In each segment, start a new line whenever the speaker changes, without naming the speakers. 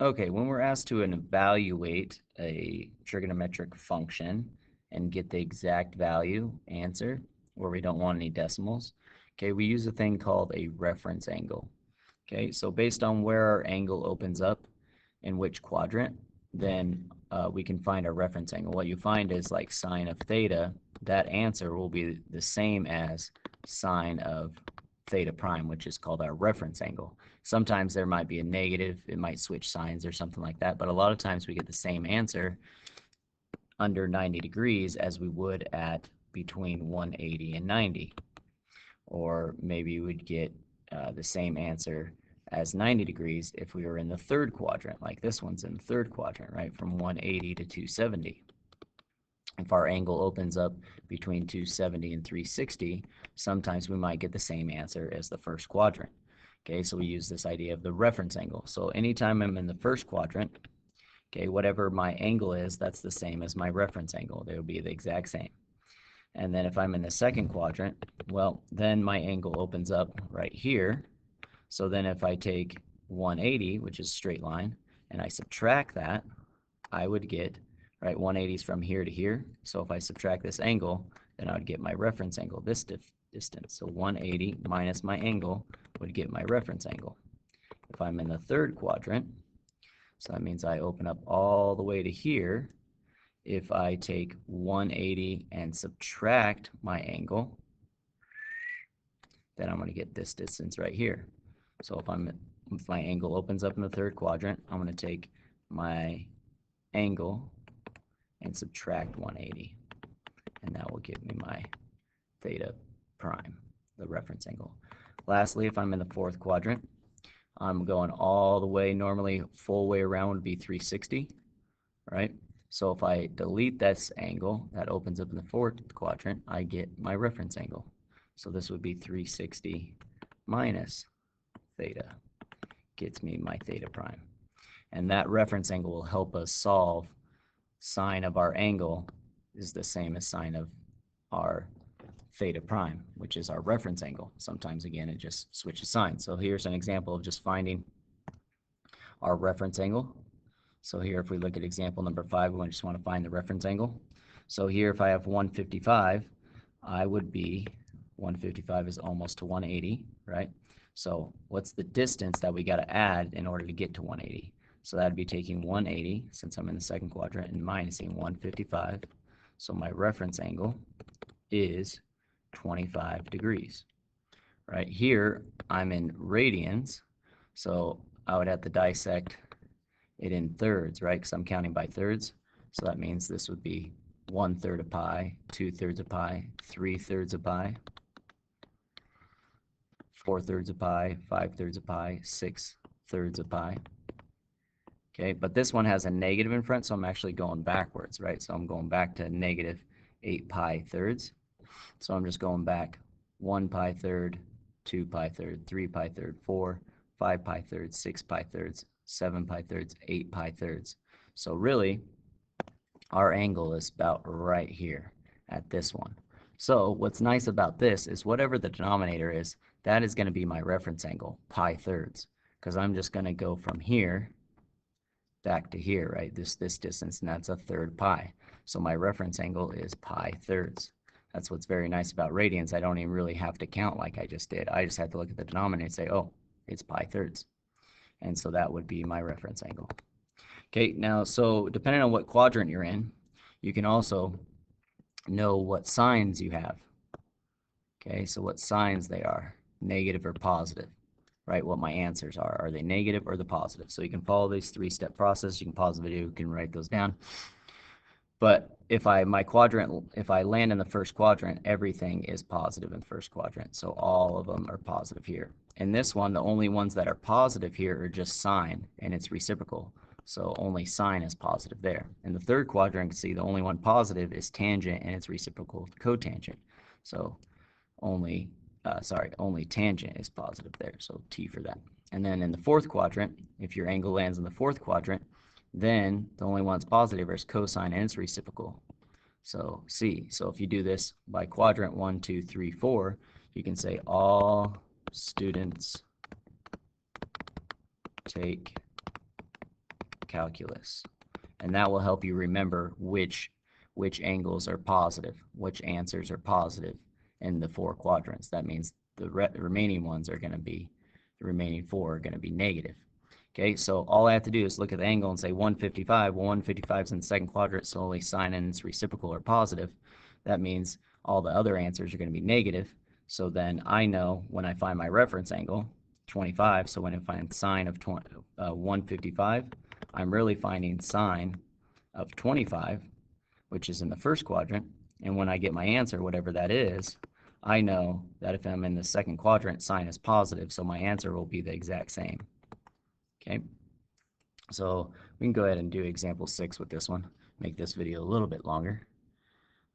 Okay, when we're asked to evaluate a trigonometric function and get the exact value answer, where we don't want any decimals, okay, we use a thing called a reference angle. Okay, so based on where our angle opens up in which quadrant, then we can find our reference angle. What you find is like sine of theta, that answer will be the same as sine of theta prime, which is called our reference angle. Sometimes there might be a negative, it might switch signs or something like that, but a lot of times we get the same answer under 90 degrees as we would at between 180 and 90. Or maybe we'd get the same answer as 90 degrees if we were in the third quadrant, like this one's in the third quadrant, right, from 180 to 270. If our angle opens up between 270 and 360, sometimes we might get the same answer as the first quadrant. Okay, so we use this idea of the reference angle. So anytime I'm in the first quadrant, okay, whatever my angle is, that's the same as my reference angle. They will be the exact same. And then if I'm in the second quadrant, well, then my angle opens up right here. So then if I take 180, which is straight line, and I subtract that, I would get, right, 180 is from here to here. So if I subtract this angle, then I would get my reference angle, this distance. So 180 minus my angle would get my reference angle. If I'm in the third quadrant, so that means I open up all the way to here. If I take 180 and subtract my angle, then I'm going to get this distance right here. So if my angle opens up in the third quadrant, I'm going to take my angle and subtract 180, and that will give me my theta prime, the reference angle. Lastly, if I'm in the fourth quadrant, I'm going all the way, normally full way around would be 360, right? So if I delete this angle that opens up in the fourth quadrant, I get my reference angle. So this would be 360 minus theta, gets me my theta prime. And that reference angle will help us solve sine of our angle is the same as sine of our theta prime, which is our reference angle. Sometimes, again, it just switches signs. So here's an example of just finding our reference angle. So here, if we look at example number 5, we just want to find the reference angle. So here, if I have 155, I would be, 155 is almost to 180, right? So what's the distance that we got to add in order to get to 180? So that'd be taking 180, since I'm in the second quadrant, and minusing 155. So my reference angle is 25 degrees. Right here, I'm in radians, so I would have to dissect it in thirds, right? Because I'm counting by thirds. So that means this would be 1/3 of pi, 2/3 of pi, 3/3 of pi, 4/3 of pi, 5/3 of pi, 6/3 of pi. Okay, but this one has a negative in front, so I'm actually going backwards, right? So I'm going back to negative 8 pi thirds. So I'm just going back 1 pi third, 2 pi third, 3 pi third, 4, 5 pi thirds, 6 pi thirds, 7 pi thirds, 8 pi thirds. So really, our angle is about right here at this one. So what's nice about this is whatever the denominator is, that is going to be my reference angle, pi thirds, because I'm just going to go from here back to here, right? This distance, and that's a third pi. So my reference angle is pi thirds. That's what's very nice about radians. I don't even really have to count like I just did. I just had to look at the denominator and say, oh, it's pi thirds. And so that would be my reference angle. Okay, now, so depending on what quadrant you're in, you can also know what signs you have. Okay, so what signs they are, negative or positive, right? What my answers are. Are they negative or the positive? So you can follow this 3-step process. You can pause the video, you can write those down. But if I land in the first quadrant, everything is positive in the first quadrant. So all of them are positive here. In this one, the only ones that are positive here are just sine and it's reciprocal. So only sine is positive there. In the third quadrant, you can see the only one positive is tangent and it's reciprocal cotangent. So only tangent is positive there. So T for that. And then in the fourth quadrant, if your angle lands in the fourth quadrant, then the only one's positive is cosine and it's reciprocal. So C. So if you do this by quadrant 1, 2, 3, 4, you can say all students take calculus. And that will help you remember which angles are positive, which answers are positive in the 4 quadrants. That means the remaining ones are going to be, the remaining 4 are going to be negative. Okay, so all I have to do is look at the angle and say 155. Well, 155 is in the second quadrant, so only sine and its reciprocal are positive. That means all the other answers are going to be negative. So then I know when I find my reference angle, 25, so when I find sine of 155, I'm really finding sine of 25, which is in the first quadrant. And when I get my answer, whatever that is, I know that if I'm in the second quadrant, sine is positive, so my answer will be the exact same. Okay, so we can go ahead and do example 6 with this one, make this video a little bit longer.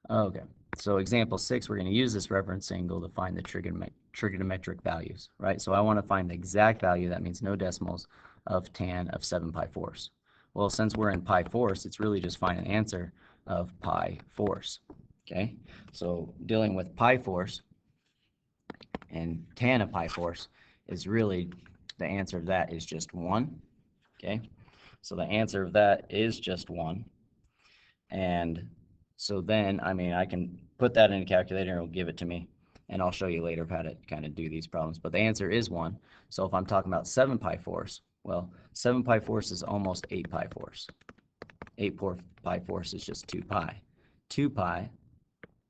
Okay, so example 6, we're going to use this reference angle to find the trigonometric values, right? So I want to find the exact value, that means no decimals, of tan of 7 pi fourths. Well, since we're in pi fourths, it's really just find an answer of pi fourths. Okay, so dealing with pi fourths and tan of pi fourths is really, the answer to that is just 1. Okay, so the answer of that is just 1. And so then, I mean, I can put that in a calculator and it'll give it to me. And I'll show you later how to kind of do these problems. But the answer is 1. So if I'm talking about 7 pi fourths, well, 7 pi fourths is almost 8 pi fourths. 8 pi fourths is just 2 pi. 2 pi,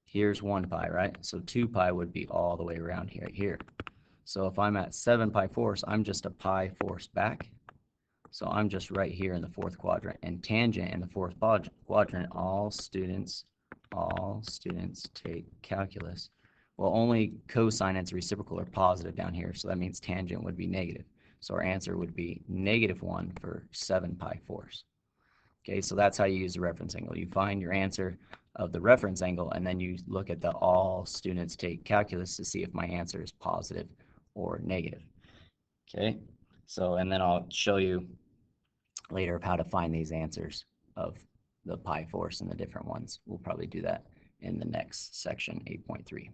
here's 1 pi, right? So 2 pi would be all the way around here. So if I'm at 7 pi fourths, I'm just a pi fourths back. So I'm just right here in the 4th quadrant. And tangent in the 4th quadrant, all students take calculus. Well, only cosine and its reciprocal are positive down here, so that means tangent would be negative. So our answer would be -1 for 7 pi fourths. Okay, so that's how you use the reference angle. You find your answer of the reference angle, and then you look at the all students take calculus to see if my answer is positive or negative. Okay, so and then I'll show you later of how to find these answers of the pi fourths and the different ones. We'll probably do that in the next section, 8.3.